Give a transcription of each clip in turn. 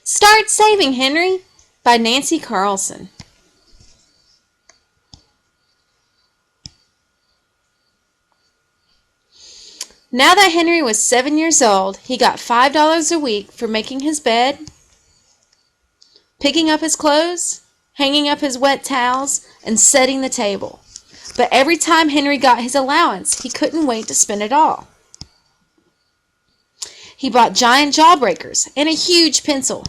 Start Saving, Henry by Nancy Carlson. Now that Henry was 7 years old, he got $5 a week for making his bed, picking up his clothes, hanging up his wet towels, and setting the table. But every time Henry got his allowance, he couldn't wait to spend it all. He bought giant jawbreakers and a huge pencil.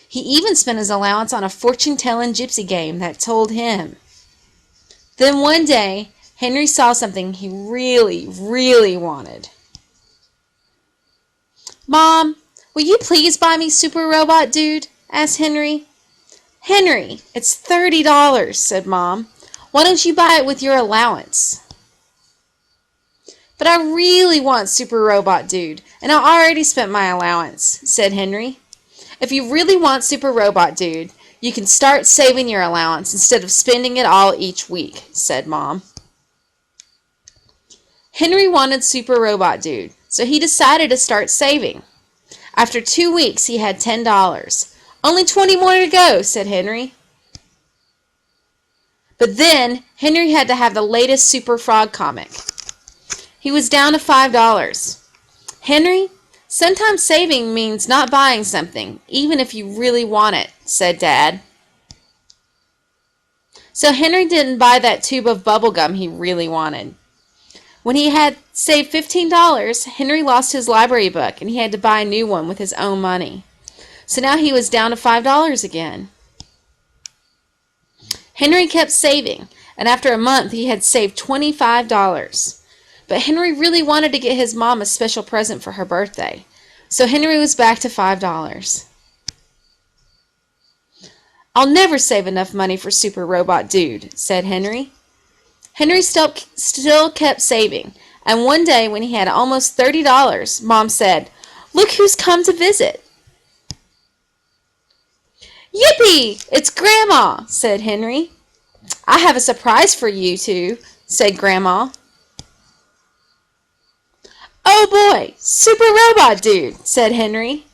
He even spent his allowance on a fortune-telling gypsy game that told him. Then one day, Henry saw something he really, really wanted. "Mom, will you please buy me Super Robot Dude?" asked Henry. "Henry, it's $30, said Mom. "Why don't you buy it with your allowance?" "But I really want Super Robot Dude, and I already spent my allowance," said Henry. "If you really want Super Robot Dude, you can start saving your allowance instead of spending it all each week," said Mom. Henry wanted Super Robot Dude, so he decided to start saving. After 2 weeks, he had $10. "Only 20 more to go," said Henry. But then, Henry had to have the latest Super Frog comic. He was down to $5. "Henry, sometimes saving means not buying something, even if you really want it," said Dad. So Henry didn't buy that tube of bubble gum he really wanted. When he had saved $15, Henry lost his library book and he had to buy a new one with his own money. So now he was down to $5 again. Henry kept saving, and after a month he had saved $25. But Henry really wanted to get his mom a special present for her birthday, so Henry was back to $5. "I'll never save enough money for Super Robot Dude," said Henry. Henry still kept saving, and one day when he had almost $30, Mom said, "Look who's come to visit." "Yippee! It's Grandma," said Henry. "I have a surprise for you two," said Grandma. "Oh boy, Super Robot Dude," said Henry.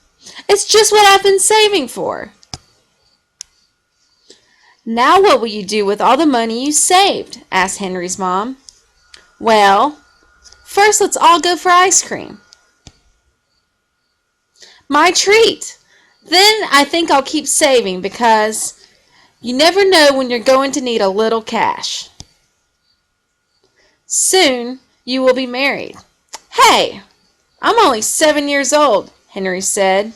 "It's just what I've been saving for." "Now what will you do with all the money you saved?" asked Henry's mom. "Well, first let's all go for ice cream." "My treat! Then I think I'll keep saving because you never know when you're going to need a little cash." "Soon you will be married." "Hey, I'm only 7 years old," Henry said.